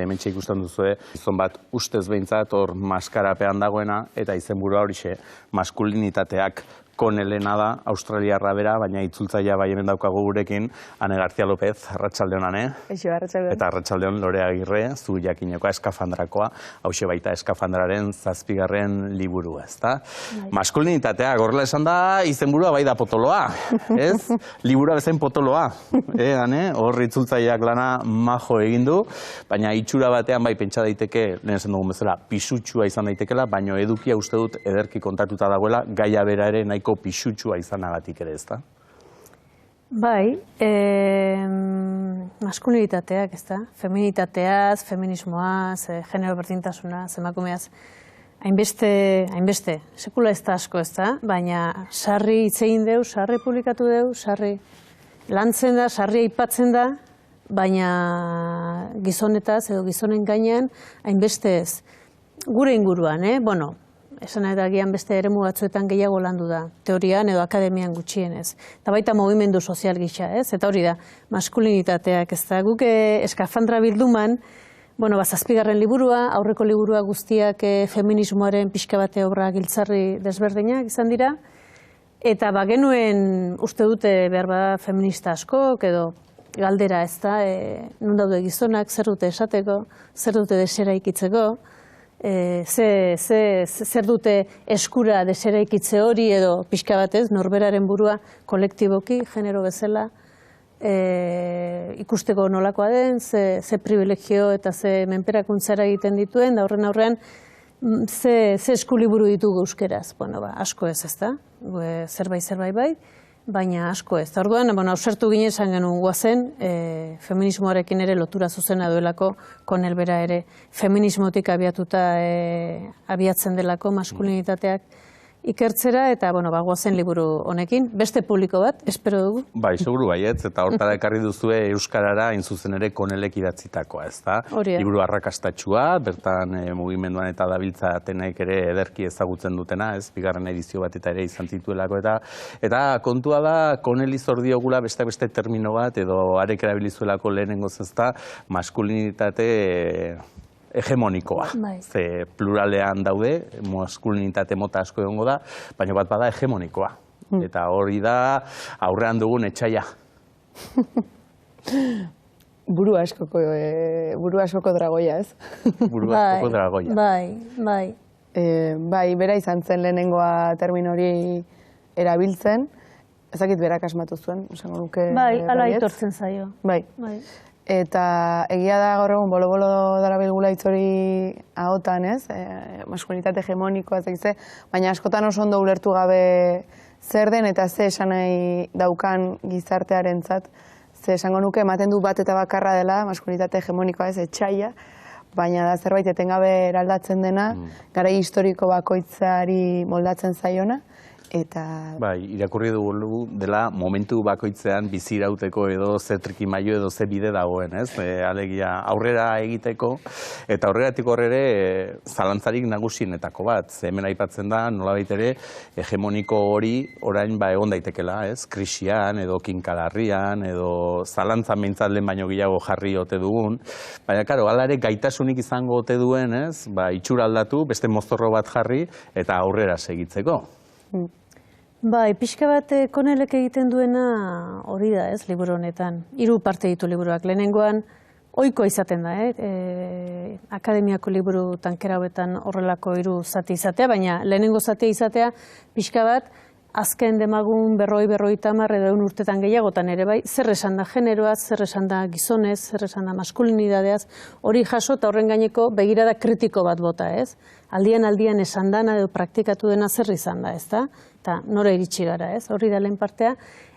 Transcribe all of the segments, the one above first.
Hementxe ikusten duzue, gizon bat ustez behintzat hor maskarapean dagoena, eta izenburua horixe maskulinitateak konelena da, australiarra bera, baina itzultzailea bai hemen daukagu gurekin, Ane García López, arratsaldeon Ane. Eixo, arratsaldeon. Eta arratsaldeon Lorea Agirre, zu jakinekoa eskafandrakoa, hauxe baita eskafandraren 7. liburua, ezta? Maskulinitatea, gorrela esan da, izenburua bai da potoloa, ez? Liburua bezain potoloa, Ane? Hor itzultzaileak lana majo egin du, baina itxura batean bai pentsa daiteke, lehen esan dugun bezala, pisutsua izan daitekela, baina edukia uste dut ederki kontatuta dagoela, gaia bera ere nahiko pisutsua izanagatik ere, ezta? Bai, maskulinitateak, ezta? Feminitateaz, feminismoaz, genero berdintasunaz, emakumeaz, hainbeste, sekula ez da asko, ezta? Baina sarri hitz egin deu, sarri publikatu deu, sarri lantzen da, sarri aipatzen da, baina gizonetaz edo gizonen gainean hainbeste ez. Gure inguruan, bueno, esan eta gian beste eremu batzuetan gehiago landu da, teorian edo akademian gutxienez. Eta baita mugimendu sozial gisa, ez? Eta hori da, maskulinitateak, ez da. Guk eskafandra bilduman, 7. liburua, aurreko liburua guztiak feminismoaren pixka bate obra giltzarri desberdinak izan dira, eta genuen uste dute behar bada feminista askok edo galdera, ez da, nun daude gizonak, zer dute esateko, zer dute desera ikitzeko, zer dute eskura deseraikitze hori edo pixka batez, norberaren burua kolektiboki, genero bezala, ikusteko nolakoa den, ze privilegio eta ze menperakuntzara egiten dituen, da horren aurrean, ze eskuliburu ditugu euskeraz. Asko ez, ezta? Zerbait bai, baina asko ez. Orduan, ausartu ginen esan genuen guazen, feminismoarekin ere lotura zuzena duelako, konel bera ere feminismotik abiatuta abiatzen delako maskulinitateak ikertzera, eta guazen liburu honekin. Beste publiko bat, espero dugu. Bai, seguru baietz, eta hortara ekarri duzue Euskarara hain zuzen ere konelek idatzitakoa, ezta? Liburu arrakastatsua, bertan mugimenduan eta dabiltzatenek ere ederki ezagutzen dutena, ez? 2. edizio bat eta ere izan zituelako, eta kontua da, koneli zor diogula beste termino bat, edo arek erabilizuelako lehenengoz, ezta, maskulinitate hegemonikoa. Ze pluralean daude, maskulinitate mota asko egongo da, baina bat bada hegemonikoa. Eta hori da aurrean dugun etxaia. Buru askoko dragoia, ez? Buru askoko dragoia. Bai. Bai, bera izan zen lehenengoa termino hori erabiltzen. Ezakit berak asmatu zuen, esango nuke. Bai, ala aitortzen zaio. Bai. Eta egia da gaur egun bolo-bolo darabilgula hitz hori ahotan, ez? Maskulinitate hegemonikoa, baina askotan oso ondo ulertu gabe zer den eta ze esan nahi daukan gizartearentzat. Ze esango nuke ematen du bat eta bakarra dela maskulinitate hegemonikoa, ez, etxaia, baina da zerbait etengabe eraldatzen dena, garai historiko bakoitzari moldatzen zaiona. Bai, irakurri dugu dela momentu bakoitzean bizirauteko edo ze trikimailu edo ze bide dagoen, ez? Alegia aurrera egiteko, eta aurreratik horre zalantzarik nagusienetako bat. Hemen aipatzen da, nolabait ere, hegemoniko hori orain egon daitekela, ez? Krisian edo kinkalarrian edo zalantzan behintzatlen baino gehiago jarri ote dugun. Baina, karo, hala ere gaitasunik izango ote duen, ez? Itxura aldatu, beste mozorro bat jarri eta aurrera segitzeko. Bai, pixka bat konelek egiten duena hori da, ez, liburu honetan. 3 parte ditu liburuak. Lehenengoan, ohikoa izaten da, akademiako liburu tankera hauetan horrelako 3 zati izatea, baina lehenengo zatia izatea, pixka bat, azken demagun 50 edo 100 urtetan gehiagotan ere bai, zer esan da generoaz, zer esan da gizonez, zer esan da maskulinidadeaz, hori jaso eta horren gaineko begirada kritiko bat bota, ez? Aldian esan dana edo praktikatu dena zer izan da, ez da? Eta nora iritsi gara, ez? Hori da lehen partea.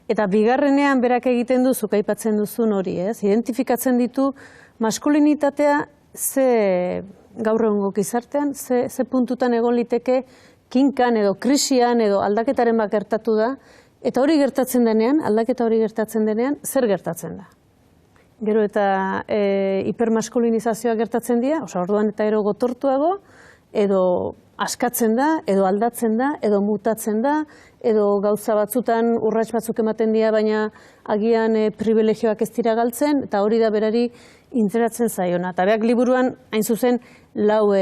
Eta bigarrenean berak egiten du, zuk aipatzen duzun hori, ez? Identifikatzen ditu maskulinitatea ze gaur egungo gizartean, ze puntutan egon liteke kinkan edo krisian edo aldaketaren bat gertatu da, eta hori gertatzen denean, aldaketa hori gertatzen denean, zer gertatzen da? Gero eta hipermaskulinizazioa gertatzen dira, orduan eta ero gotortuago, edo askatzen da, edo aldatzen da, edo mutatzen da, edo gauza batzutan urrats batzuk ematen dira, baina agian privilegioak ez dira galtzen, eta hori da berari interesatzen zaiona. Eta beak liburuan, hain zuzen, lau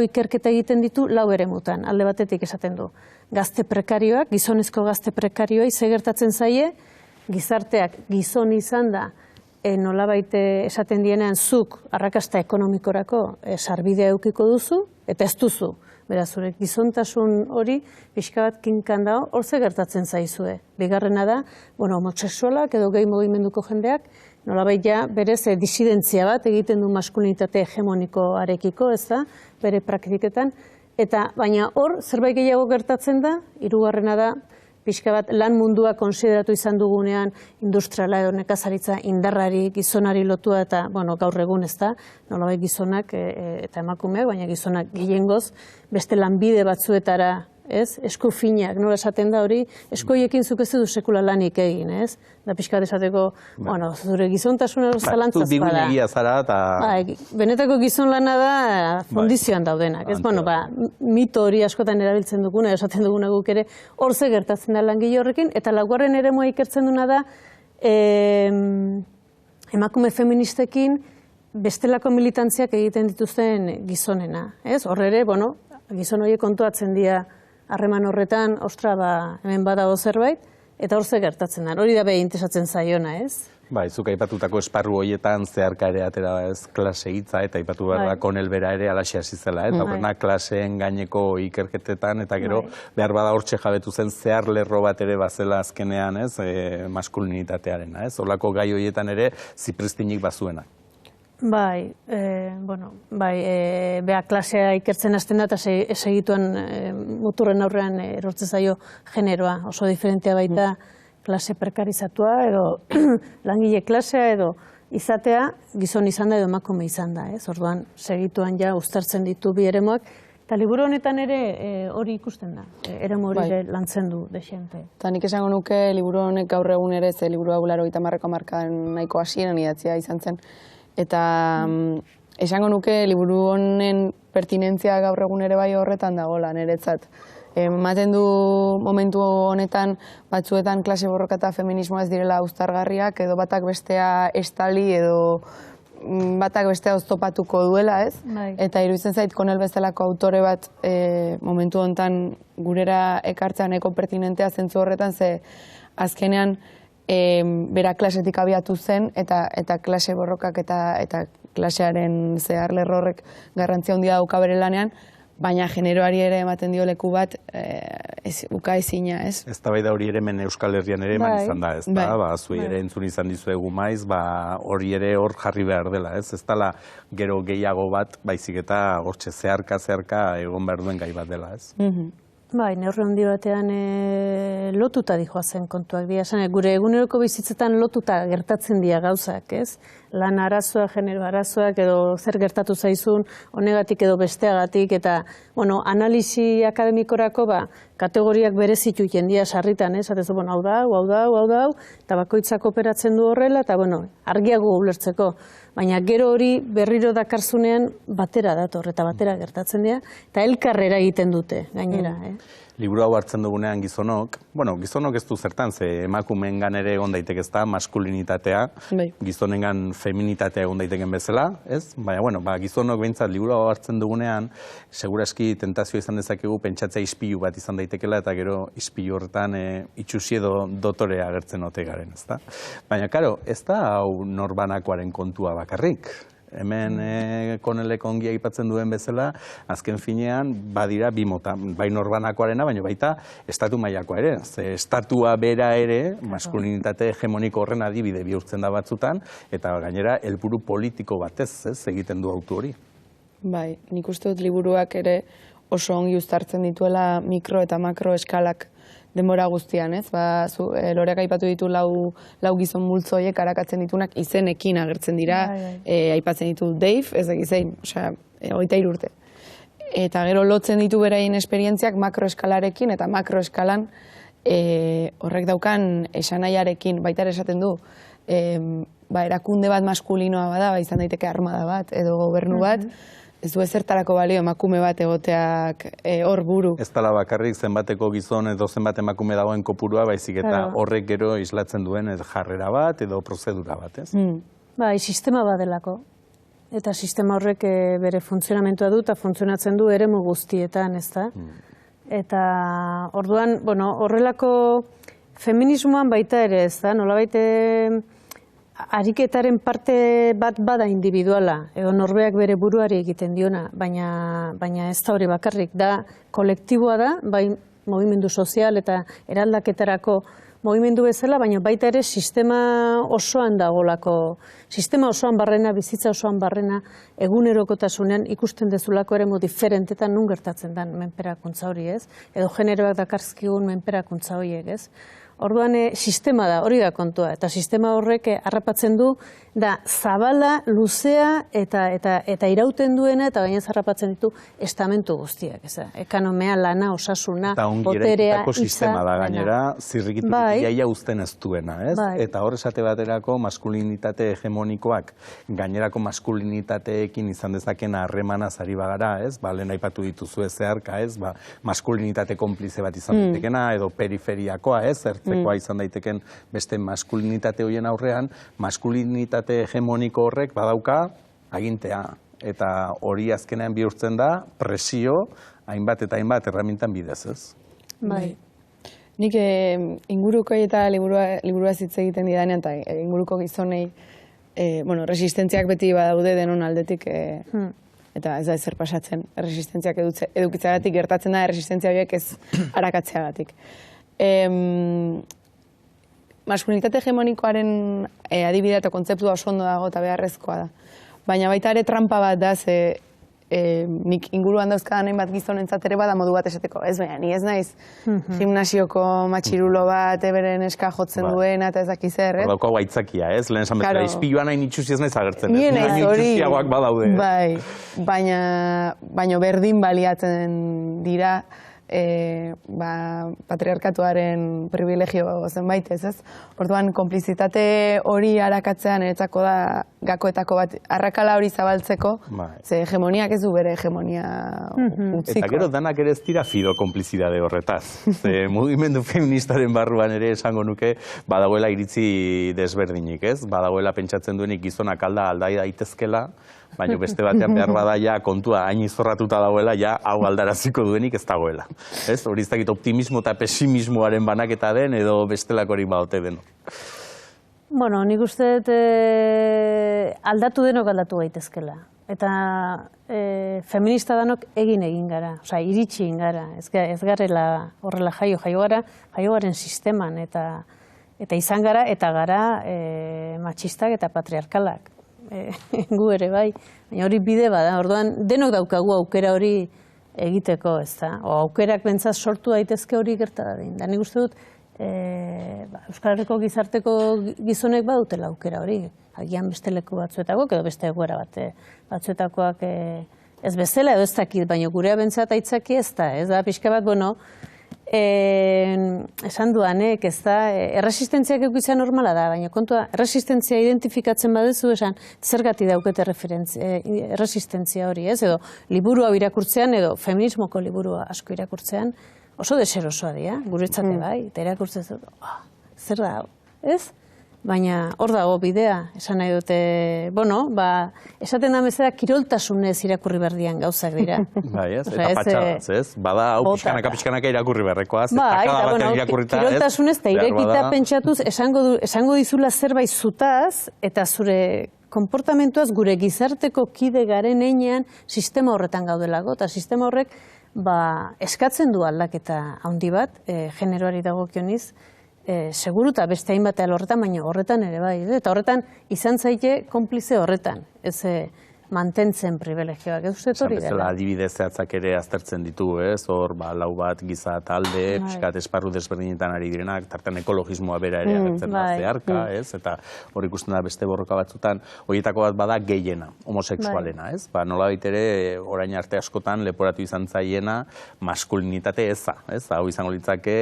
ikerketa egiten ditu, lau eremutan, alde batetik esaten du. Gazte prekarioak, gizonezko gazte prekarioei, ze gertatzen zaie, gizarteak gizon izan da, nolabait esaten dienean zuk arrakasta ekonomikorako sarbidea eukiko duzu, eta ez duzu. Beraz, zure gizontasun hori, pixka bat kinkan dago, hor ze gertatzen zaizue. Bigarrena da, homosexualak edo gehi mugimenduko jendeak, nolabait ja, berez, disidentzia bat egiten du maskulinitate hegemonikoarekiko, ez da, bere praktiketan, eta baina hor, zerbait gehiago gertatzen da, hirugarrena da, pixka bat lan mundua konsideratu izan dugunean industriala edo nekazaritza indarrari, gizonari lotua eta, gaur egun ez da, nolabait gizonak eta emakumeak, baina gizonak gehiengoz, beste lanbide batzuetara, ez? Esku finak, nola esaten da hori, eskuiekin zuk ez du sekula lanik egin, ez? Da pixka bat esateko, zure gizontasuna zalantzaz bada. Bigunegia zara eta... Benetako gizon lana da fundizioan daudenak, ez? Mito hori askotan erabiltzen duguna, esaten duguna guk ere, hor ze gertatzen da langile horrekin, eta laugarren eremua ikertzen duna da, emakume feministekin bestelako militantziak egiten dituzten gizonena, ez? Hor ere, gizon horiek kontuatzen dira harreman horretan, ostra, hemen badago zerbait, eta hor ze gertatzen da. Hori da behin interesatzen zaiona, ez? Zuk aipatutako esparru horietan zeharka ere atera ez klase hitza, eta aipatu behar da Konel bera ere alaxe hasi zela, eta horrena klaseen gaineko ikerketetan, eta gero behar bada hortxe jabetu zen zehar lerro bat ere bazela azkenean, ez, maskulinitatearena, ez? Horlako gai horietan ere zipristinik bazuena. Beha klasea ikertzen hasten da eta segituan muturren aurrean erortzen zaio generoa. Oso diferentea baita klase prekarizatua edo langile klasea edo izatea gizon izan da edo emakume izan da. Orduan segituan ja uztartzen ditu bi eremuak. Eta liburu honetan ere hori ikusten da, eremu hori lantzen du dexente. Eta nik esango nuke liburu honek gaur egun ere, ze liburu hau 80ko hamarkadan nahiko hasieran idatzia izan zen. Eta esango nuke liburu honen pertinentzia gaur egun ere bai horretan dagoela niretzat. Ematen du momentu honetan batzuetan klase borroka eta feminismoa ez direla uztargarriak edo batak bestea estali edo batak bestea oztopatuko duela, ez? Eta iruditzen zait Konel bezalako autore bat momentu honetan gurera ekartzea nahiko pertinentea zentzu horretan, ze azkenean bera klasetik abiatu zen eta klase borrokak eta klasearen zehar lerro horrek garrantzia handia dauka bere lanean, baina generoari ere ematen dio leku bat ukaezina, ez? Eztabaida hori ere hemen Euskal Herrian ere eman izan da, ez da? Zuei ere entzun izan dizuegu maiz, hori ere hor jarri behar dela, ez? Ez dela gero gehiago bat, baizik eta hortxe zeharka egon behar duen gai bat dela, ez? Neurri handi batean lotuta dijoazen kontuak dira. Gure eguneroko bizitzetan lotuta gertatzen dira gauzak, ez? Lan arazoak, genero arazoak, edo zer gertatu zaizun, honegatik edo besteagatik, eta, analisi akademikorako, kategoriak berezitu jendia sarritan, ez? Hau da, eta bakoitzak operatzen du horrela, eta, argiago ulertzeko. Baina gero hori berriro dakarzunean batera dator, eta batera gertatzen dira, eta elkarrera egiten dute, gainera. Liburu hau hartzen dugunean gizonok ez du zertan, ze emakumeengan ere egon daiteke ez da, maskulinitatea, gizonengan feminitatea egon daiteken bezala, ez? Baina, gizonok behintzat liburu hau hartzen dugunean, seguraski tentazio izan dezakegu pentsatzea ispilu bat izan daitekela, eta gero ispilu horretan itxusi edo dotorea agertzen ote garen, ez da? Baina, karo, ez da hau norbanakoaren kontua bakarrik. Hemen Konelek ongi aipatzen duen bezala, azken finean, badira bi mota, bai norbanakoarena, baina baita estatu mailakoa ere. Ze estatua bera ere, maskulinitate hegemoniko horren adibide bihurtzen da batzutan, eta gainera helburu politiko batez egiten du autu hori. Bai, nik uste dut liburuak ere oso ongi uztartzen dituela mikro eta makro eskalak denbora guztian, ez? Loreak aipatu ditu lau gizon multzo horiek arakatzen ditunak izenekin agertzen dira, aipatzen ditu Dave, ez egizein, 23 urte. Eta gero lotzen ditu beraien esperientziak makroeskalarekin eta makroeskalan horrek daukan esanaiarekin baita ere esaten du, erakunde bat maskulinoa bada, izan daiteke armada bat edo gobernu bat, ez du ezertarako balio emakume bat egoteak hor buru. Ez dela bakarrik zenbateko gizon edo zenbat emakume dagoen kopurua, baizik eta horrek gero islatzen duen jarrera bat edo prozedura bat, ez? Bai, sistema badelako. Eta sistema horrek bere funtzionamentua du eta funtzionatzen du eremu guztietan, ez da? Eta orduan, horrelako feminismoan baita ere, ez da? Nolabait ariketaren parte bat bada individuala, edo norbeak bere buruari egiten diona, baina ez da hori bakarrik, da kolektiboa da, bai mugimendu sozial eta eraldaketarako mugimendu bezala, baina baita ere sistema osoan dagolako, sistema osoan barrena, bizitza osoan barrena, egunerokotasunean ikusten dezulako eremu diferentetan nun gertatzen den menperakuntza hori, ez? Edo generoak dakarzkigun menperakuntza horiek, ez? Orduan, sistema da, hori da kontua, eta sistema horrek harrapatzen du, da zabala, luzea eta irauten duena, eta gainez harrapatzen ditu estamentu guztiak, ekonomia, lana, osasuna, boterea, hitza. Sistema da gainera, zirrikitu iaia uzten ez duena, ez? Eta hor esate baterako maskulinitate hegemonikoak, gainerako maskulinitateekin izan dezaken harremanaz ari bagara, ez? Lehen aipatu dituzu zeharka, ez? Maskulinitate konplize bat izan daitekena, edo periferiakoa, ez? Zertzekoa izan daiteken beste maskulinitate horien aurrean, maskulinitate hegemoniko horrek badauka agintea. Eta hori azkenean bihurtzen da presio hainbat eta hainbat erramintan bidez, ez? Bai. Nik inguruko eta liburua hitz egiten didanean, eta inguruko gizonei, resistentziak beti badaude denon aldetik, eta ez da ezer pasatzen, resistentziak edukitzagatik gertatzen da, resistentzia horiek ez arakatzeagatik. Maskulinitate hegemonikoaren adibidea eta kontzeptua oso ondo dago eta beharrezkoa da. Baina baita ere trampa bat da, nik inguruan dauzkadan hainbat gizonentzat ere bada modu bat esateko. Ez baina, ni ez naiz gimnasioko matxirulo bat beren eska jotzen duena eta ez dakiz zer, ez? Daukagu aitzakia, ez? Lehen esan bezala, izpiluan hain itxusi ez naiz agertzen. Nien naiz hori. Itxusiagoak badaude. Bai, baina berdin baliatzen dira patriarkatuaren privilegio zenbait, ez? Orduan, konplizitate hori arakatzean eretzako da gakoetako bat, arrakala hori zabaltzeko, ze hegemoniak ez du bere hegemonia utziko. Eta gero danak ere ez dira fido konplizidade horretaz. Ze mugimendu feministaren barruan ere esango nuke badagoela iritzi desberdinik, ez? Badagoela pentsatzen duenik gizonak aldai daitezkela, baina beste batean behar badaia kontua hain izorratuta dagoela, ja hau aldaraziko duenik ez dagoela. Ez? Hori ez dakit optimismo eta pesimismoaren banaketa den edo bestelako hori badote den. Bueno, nik uste aldatu denok aldatu gaitezkela. Eta feminista danok egin gara, osea, iritsi egin gara. Ez garela horrela jaio garen sisteman eta izan gara eta gara matxistak eta patriarkalak. Gu ere bai, baina hori bide bada, orduan denok daukagu aukera hori egiteko, ez da? Aukerak bentsaz sortu daitezke hori gerta dadin. Da nik uste dut, Euskal Herriko gizarteko gizonek badutela aukera hori. Agian beste leku batzuetako, edo beste egoera batzuetakoak ez bezala edo ez dakit, baina gurea bentsat aitzaki ez da, ez da? Pixka bat, esan duanek, ez da, erresistentziak eukitzea normala da, baina kontua, erresistentzia identifikatzen badezu, esan, zergatik daukete erresistentzia hori, ez? Edo, liburu hau irakurtzean, edo feminismoko liburu asko irakurtzean, oso deserosoa dira, guretzate bai, eta irakurtzen dut, zer da, ez? Baina hor dago bidea, esan nahi dute, esaten da bezala kiroltasunez irakurri berdian gauzak dira. Bai, ez? Eta patxadaz, ez? Bada, hau pixkanaka irakurri berrekoaz, bai, eta kiroltasunez eta irekita pentsatuz, esango dizula zerbait zutaz, eta zure konportamentuaz gure gizarteko kide garen einean sistema horretan gaudelako, eta sistema horrek eskatzen du aldaketa handi bat, generoari dagokioniz, seguru eta beste hainbat horretan, baina horretan ere bai. Eta horretan izan zaite konplize horretan, ez mantentzen privilegioak. Ez uste hori dela. Adibide zehatzak ere aztertzen ditu, ez? Hor, lau bat giza talde, pixkat esparru desberdinetan ari direnak, tartan ekologismoa bera ere agertzen da zeharka, ez? Eta hor ikusten da beste borroka batzutan, horietako bat bada gehiena, homosexualena, ez? Nolabait ere, orain arte askotan leporatu izan zaiena maskulinitate eza, ez? Hau izango litzake,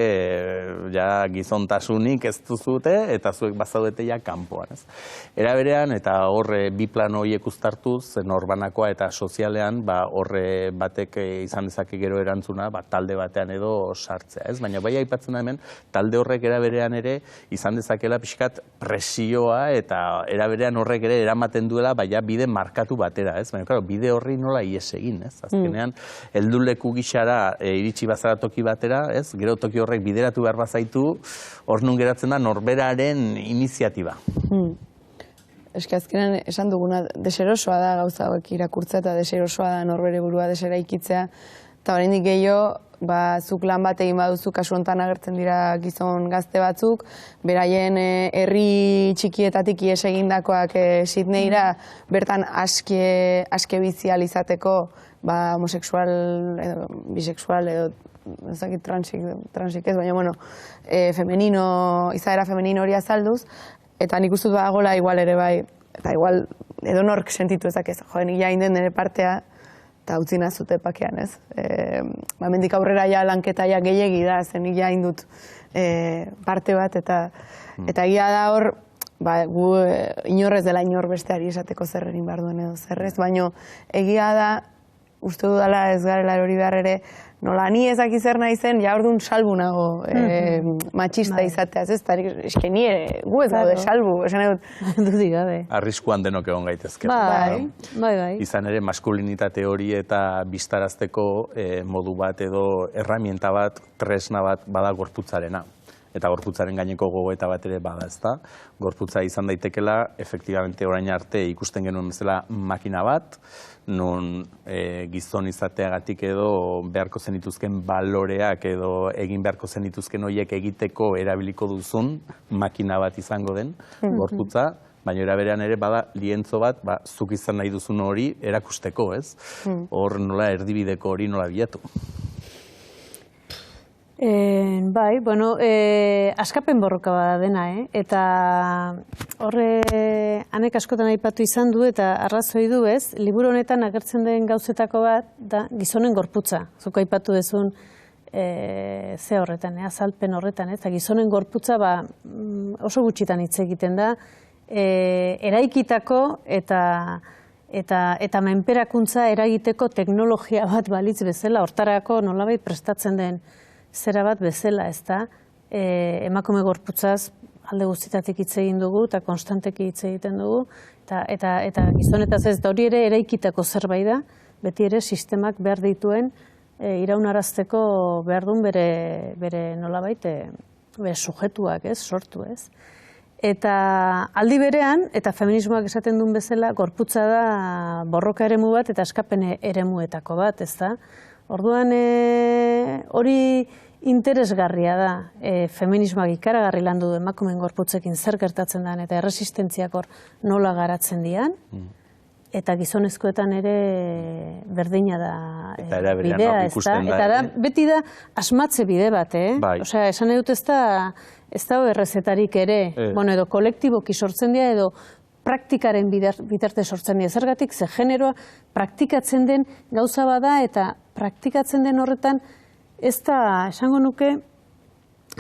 gizontasunik ez duzute, eta zuek bazaudete kanpoan, ez? Era berean, eta hor bi plano horiek uztartuz, norbanakoa eta sozialean, horre batek izan dezake gero erantzuna, talde batean edo sartzea, ez? Baina bai aipatzen da hemen, talde horrek eraberean ere izan dezakela pixkat presioa eta eraberean horrek ere eramaten duela baina bide markatu batera, ez? Baina, claro, bide horri nola ies egin, ez? Azkenean, helduleku gixara iritsi bazara toki batera, ez? Gero toki horrek bideratu behar bazaitu, hor nun geratzen da norberaren iniziatiba. Eski azkenean esan duguna, deserosoa da gauza hauek irakurtzea eta deserosoa da norbere burua deseraikitzea. Eta oraindik gehiago, zuk lan bat egin baduzu, kasu honetan agertzen dira gizon gazte batzuk, beraien herri txikietatik ies egindakoak Sydneyra, bertan aske bizial izateko, homosexual edo bisexual edo ez dakit transik ez, baina bueno, izaera femenino hori azalduz, eta nik uste dagoela igual ere bai, eta igual edonork sentitu ezak ez, nik jain den nire partea, eta utzi nazute pakean, ez? Mendik aurrera ja lanketa ja gehiegi da, zen nik jain dut parte bat, eta egia da hor, gu inorrez dela inor besteari esateko zer egin behar duen edo zerrez, baina egia da, uste dudala ez garela hori behar ere, nola ni ezaki zer nahi zen, ja orduan salbu nago matxista izateaz, ez? Eske ni gu ez gaude salbu, esan edut. Dudik gabe. Arriskuan denok egon gaitezke. Bai. Izan ere, maskulinitate hori eta biztarazteko modu bat edo erramienta bat, tresna bat bada gorputzarena. Eta gorputzaren gaineko gogoeta bat ere bada, ezta? Gorputza izan daitekela, efektibamente orain arte ikusten genuen bezala makina bat, non gizon izateagatik edo beharko zenituzken baloreak edo egin beharko zenituzken horiek egiteko erabiliko duzun makina bat izango den gorputza, baina eraberean ere bada lientzo bat, zuk izan nahi duzun hori erakusteko, ez? Hor nola erdibideko hori nola bilatu. Bai, bueno, askapen borroka bada dena, eta horre anek askotan aipatu izan du eta arrazoi du, ez? Liburu honetan agertzen den gauzetako bat da gizonen gorputza. Zuk aipatu dezun ze horretan, azalpen horretan, ez? Gizonen gorputza oso gutxitan hitz egiten da, eraikitako eta menperakuntza eragiteko teknologia bat balitz bezala, hortarako nolabait prestatzen den zera bat bezala, ez da, emakume gorputzaz alde guztitatik hitz egin dugu eta konstanteki hitz egiten dugu, eta gizonetaz ez da hori ere eraikitako zerbait da, beti ere sistemak behar dituen iraunarazteko behar duen bere nolabait, bere sujetuak, ez, sortu, ez. Eta aldi berean, eta feminismoak esaten duen bezala, gorputza da borroka eremu bat eta askapen eremuetako bat, ez da. Orduan hori interesgarria da, feminismoak ikaragarri landu du emakumeen gorputzekin zer gertatzen den eta erresistentziak hor nola garatzen dian, eta gizonezkoetan ere berdina da bidea, ez da? Eta beti da asmatze bide bat, Osea, esan edut ez da errezetarik ere, edo kolektiboki sortzen dira edo praktikaren bitarte sortzen dira. Zergatik, ze generoa praktikatzen den gauza bada eta praktikatzen den horretan ez da, esango nuke,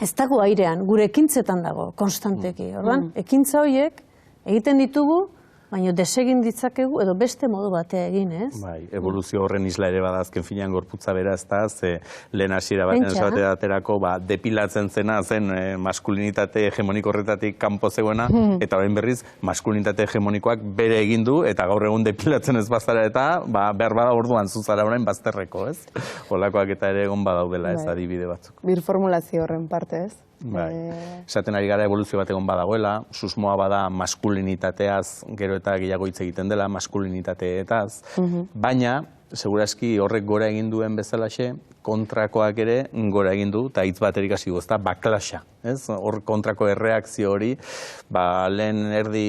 ez dago airean, gure ekintzetan dago, konstanteki. Orduan, ekintza horiek egiten ditugu, baina desegin ditzakegu edo beste modu batea egin, ez? Bai, evoluzio horren isla ere bada azken finean gorputza bera, ez da, lehen hasiera baten esaterako depilatzen zena zen maskulinitate hegemoniko horretatik kanpo zegoena, eta orain berriz maskulinitate hegemonikoak bere egin du, eta gaur egun depilatzen ez bazara eta behar bada orduan zuzara orain bazterreko, ez? Holakoak eta ere egon badaudela, ez, adibide batzuk. Birformulazio horren parte, ez? Esaten ari gara evoluzio bat egon badagoela, susmoa bada maskulinitateaz gero eta gehiago hitz egiten dela, maskulinitateetaz, baina, seguraski horrek gora egin duen bezalaxe, kontrakoak ere gora egin du, eta hitz baterik hasi du, ez da, baklaxa. Hor kontrako erreakzio hori, lehen erdi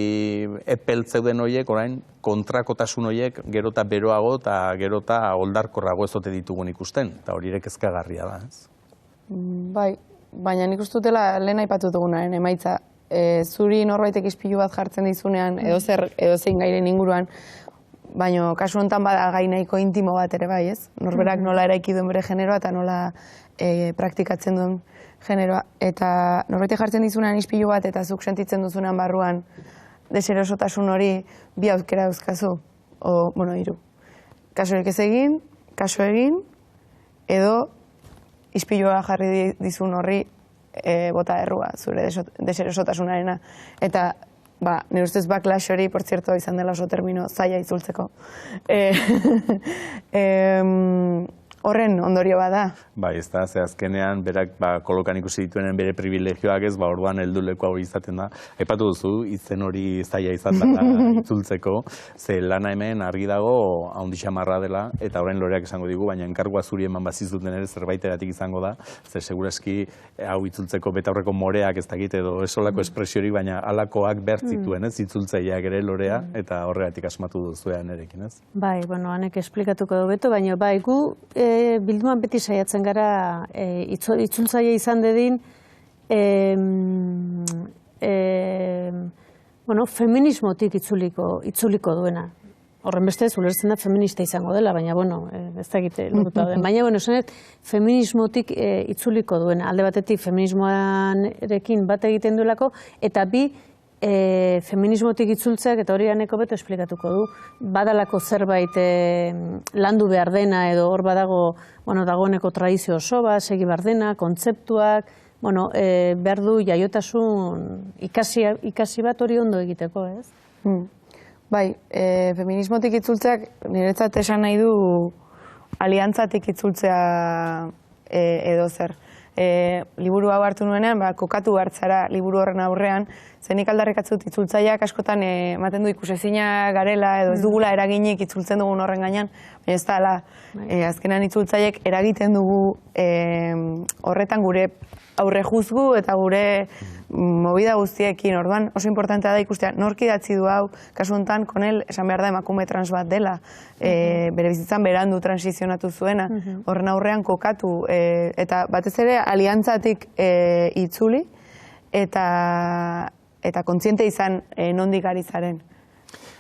epeltzeuden horiek, orain kontrakotasun horiek gero eta beroago eta gero eta oldarkorrago ez ote ditugun ikusten, eta hori ere kezkagarria da, ez? Bai. Baina nik uste dutela lehen aipatu dugunaren emaitza, zuri norbaitek ispilu bat jartzen dizunean, edo zein gairen inguruan, baina kasu honetan bada gai nahiko intimo bat ere bai, ez? Norberak nola eraiki duen bere generoa eta nola praktikatzen duen generoa. Eta norbaitek jartzen dizunean ispilu bat eta zuk sentitzen duzunean barruan deserosotasun hori bi aukera dauzkazu. bueno, 3. Kasurik ez egin, kasu egin, edo ispilua jarri dizun horri bota errua, zure deserosotasunarena. Eta, nire ustez backlash hori, por cierto, izan dela oso termino zaila itzultzeko. Horren ondorio bada. Bai, ez da, ze azkenean, berak kolokan ikusi dituenen bere privilegioak ez, orduan helduleko hori izaten da. Aipatu duzu, izen hori zaila izan da itzultzeko, ze lana hemen argi dago haundi xamarra dela, eta orain Loreak esango digu, baina enkargua zuri eman bazizuten ere zerbaiteratik izango da, ze segurazki hau itzultzeko betaurreko moreak ez dakit edo esolako espresiorik, baina alakoak behar zituen, ez, itzultzaileak ere Lorea, eta horregatik asmatu duzuean erekin, ez? Bai, bueno, hanek esplikatuko du beto, baina bai, gu bilduan beti saiatzen gara itzultzaile izan dedin feminismotik itzuliko duena. Horren beste ulertzen da feminista izango dela, baina ez da egite lotuta den. Baina esanet feminismotik itzuliko duena. Alde batetik feminismoarekin bat egiten duelako, eta bi feminismotik itzultzeak, eta hori aneko beto esplikatuko du, badalako zerbait landu behar dena, edo hor badago dagoeneko tradizio oso bat, segi behar dena, kontzeptuak, behar du jaiotasun ikasi bat hori ondo egiteko, ez? Bai, feminismotik itzultzeak niretzat esan nahi du aliantzatik itzultzea edo zer. Liburu hau hartu nuenean, kokatu hartzara liburu horren aurrean, zenik aldarrikatzut itzultzaileak askotan ematen du ikusezina garela edo ez dugula eraginik itzultzen dugun horren gainean, baina ez da ala, azkenan itzultzaileek eragiten dugu horretan gure aurre juzgu eta gure movida guztiekin. Orduan oso importantea da ikustea nork idatzi du hau, kasu honetan Konel esan behar da emakume trans bat dela, bere bizitzan berandu transizionatu zuena, horren aurrean kokatu, eta batez ere aliantzatik itzuli eta kontziente izan nondik ari zaren.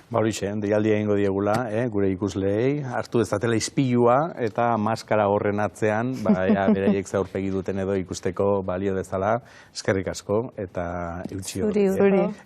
Horixe, deialdia egingo diegula, gure ikusleei, hartu dezatela ispilua eta maskara horren atzean, beraiek zaurpegi duten edo ikusteko balio dezala, eskerrik asko eta eutxi hori.